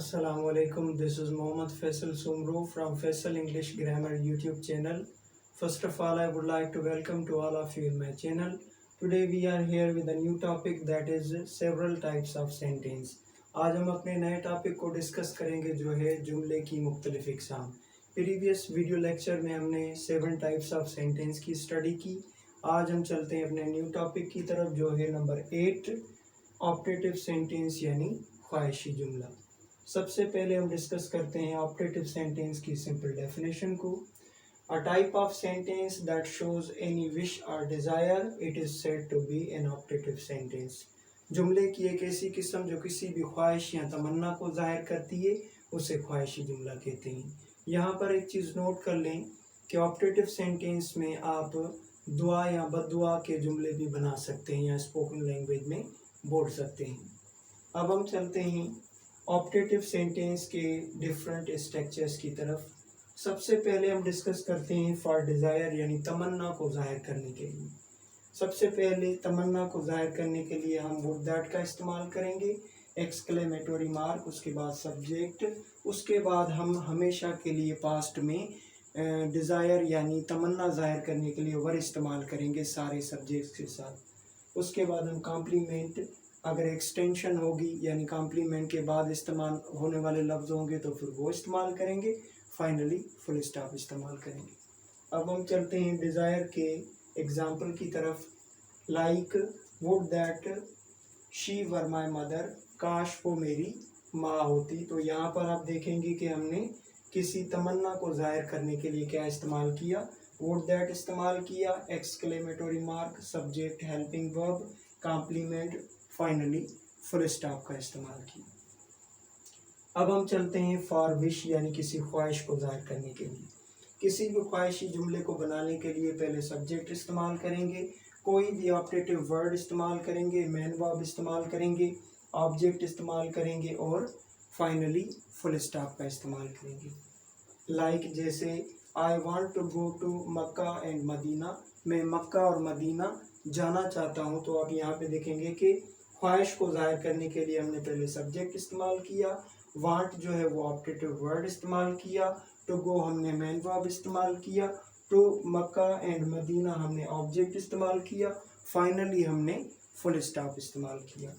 Assalamu alaikum. This is Mohammad Faisal Sumro from Faisal English Grammar YouTube channel. First of all, I would like to welcome to all of you in my channel. Today we are here with a new topic, that is several types of sentence. आज हम अपने नए topic को discuss करेंगे जो है जुमले की मुख्तलिफ इकसाम। प्रीवियस वीडियो लेक्चर में हमने 7 टाइप्स ऑफ सेंटेंस की स्टडी की। आज हम चलते हैं अपने न्यू टॉपिक की तरफ जो है नंबर 8, ऑप्टेटिव सेंटेंस यानी ख्वाहिशी जुमला। सबसे पहले हम डिस्कस करते हैं ऑप्टेटिव सेंटेंस की सिंपल डेफिनेशन को। A type of sentence that shows any wish or desire, it is said to be an optative sentence. जुमले की एक ऐसी किस्म जो किसी भी ख्वाहिश या तमन्ना को ज़ाहिर करती है, उसे ख्वाहिशी जुमला कहते हैं। यहाँ पर एक चीज़ नोट कर लें कि ऑप्टेटिव सेंटेंस में आप दुआ या बद्दुआ के जुमले भी बना सकते हैं या स्पोकन लैंग्वेज में बोल सकते हैं। अब हम चलते हैं ऑप्टेटिव सेंटेंस के डिफरेंट स्ट्रक्चर्स की तरफ। सबसे पहले हम डिस्कस करते हैं फॉर डिज़ायर यानी तमन्ना को ज़ाहिर करने के लिए। सबसे पहले तमन्ना को ज़ाहिर करने के लिए हम वुड दैट का इस्तेमाल करेंगे, एक्सक्लेमेटरी मार्क, उसके बाद सब्जेक्ट, उसके बाद हम हमेशा के लिए पास्ट में डिज़ायर यानी तमन्ना ज़ाहिर करने के लिए वर इस्तेमाल करेंगे सारे सब्जेक्ट्स के साथ। उसके बाद हम कॉम्प्लीमेंट, अगर एक्सटेंशन होगी यानी कॉम्प्लीमेंट के बाद इस्तेमाल होने वाले लफ्ज़ होंगे तो फिर वो इस्तेमाल करेंगे। फाइनली फुल स्टॉप इस्तेमाल करेंगे। अब हम चलते हैं डिज़ायर के एग्जाम्पल की तरफ। Like would that she were my mother, काश वो मेरी माँ होती। तो यहाँ पर आप देखेंगे कि हमने किसी तमन्ना को ज़ाहिर करने के लिए क्या इस्तेमाल किया, वुड दैट इस्तेमाल किया, exclamatory mark, subject, helping verb, complement, finally full stop का इस्तेमाल किया। अब हम चलते हैं फॉर विश यानी किसी ख्वाहिश को ज़ाहिर करने के लिए। किसी भी ख्वाहिशी जुमले को बनाने के लिए पहले सब्जेक्ट इस्तेमाल करेंगे, कोई भी ऑप्टेटिव वर्ड इस्तेमाल करेंगे, मेन वर्ब इस्तेमाल करेंगे, ऑब्जेक्ट इस्तेमाल करेंगे और फाइनली फुल स्टॉप का इस्तेमाल करेंगे। लाइक जैसे I want to go to Mecca and Medina, मैं मक्का और मदीना जाना चाहता हूँ। तो आप यहाँ पे देखेंगे कि ख्वाहिश को ज़ाहिर करने के लिए हमने पहले सब्जेक्ट इस्तेमाल किया, वांट जो है वो ऑप्टेटिव वर्ड इस्तेमाल किया, टू गो हमने मेन वर्ब इस्तेमाल किया, टू मक्का एंड मदीना हमने ऑब्जेक्ट इस्तेमाल किया, फाइनली हमने फुल स्टॉप इस्तेमाल किया।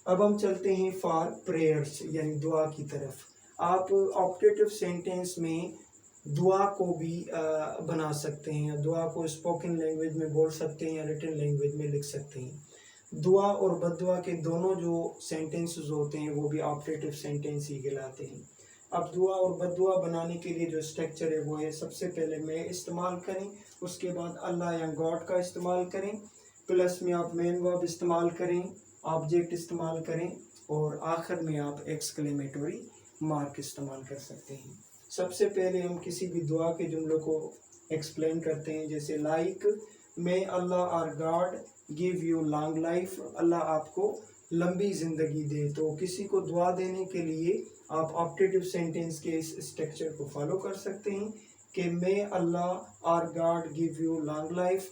अब हम चलते हैं फॉर प्रेयर्स यानी दुआ की तरफ। आप ऑप्टेटिव सेंटेंस में दुआ को भी बना सकते हैं, दुआ को स्पोकन लैंग्वेज में बोल सकते हैं या रिटन लैंग्वेज में लिख सकते हैं। दुआ और बद्दुआ के दोनों जो सेंटेंसेस होते हैं वो भी ऑप्टेटिव सेंटेंस ही कहलाते हैं। अब दुआ और बद्दुआ बनाने के लिए जो स्ट्रक्चर है वो है, सबसे पहले मैं इस्तेमाल करें, उसके बाद अल्लाह या गॉड का इस्तेमाल करें, प्लस में आप मेन वर्ब इस्तेमाल करें, ऑब्जेक्ट इस्तेमाल करें और आखिर में आप एक्सक्लेमेटरी मार्क इस्तेमाल कर सकते हैं। सबसे पहले हम किसी भी दुआ के जुमलों को एक्सप्लेन करते हैं, जैसे like may Allah or God give you long life, Allah आपको लंबी ज़िंदगी दे। तो किसी को दुआ देने के लिए आप ऑप्टेटिव सेंटेंस के इस स्ट्रक्चर को फॉलो कर सकते हैं कि may Allah or God give you long life,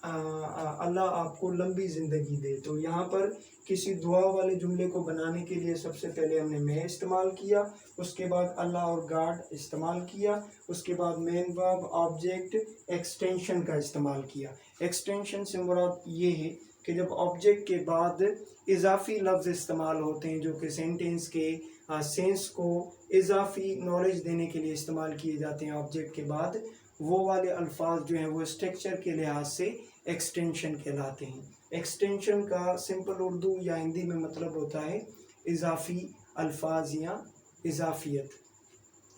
Allah आपको लंबी ज़िंदगी दे। तो यहाँ पर किसी दुआ वाले जुमले को बनाने के लिए सबसे पहले हमने मैं इस्तेमाल किया, उसके बाद अल्लाह और गॉड इस्तेमाल किया, उसके बाद मेन वर्ब, ऑब्जेक्ट, एक्सटेंशन का इस्तेमाल किया। एक्सटेंशन से मुराद ये है कि जब ऑब्जेक्ट के बाद इजाफी लफ्ज़ इस्तेमाल होते हैं जो कि सेंटेंस के सेंस को इजाफी नॉलेज देने के लिए इस्तेमाल किए जाते हैं ऑब्जेक्ट के बाद, वो वाले अल्फाज जो हैं वो स्ट्रक्चर के लिहाज से एक्सटेंशन कहलाते हैं। एक्सटेंशन का सिंपल उर्दू या हिंदी में मतलब होता है इजाफी अल्फाज या इजाफियत।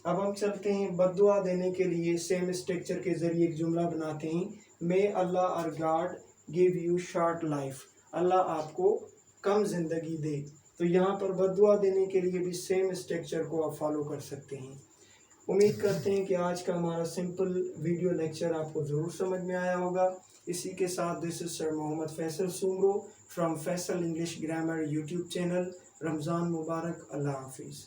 अब हम चलते हैं बद्दुआ देने के लिए सेम स्ट्रक्चर के ज़रिए एक जुमला बनाते हैं, may Allah or God give you short life, Allah आपको कम ज़िंदगी दे। तो यहाँ पर बद्दुआ देने के लिए भी सेम स्ट्रक्चर को आप फॉलो कर सकते हैं। उम्मीद करते हैं कि आज का हमारा सिंपल वीडियो लेक्चर आपको ज़रूर समझ में आया होगा। इसी के साथ this is sir Mohammad Faisal Soomro from Faisal English grammar YouTube channel. Ramzan मुबारक। अल्लाह हाफिज़।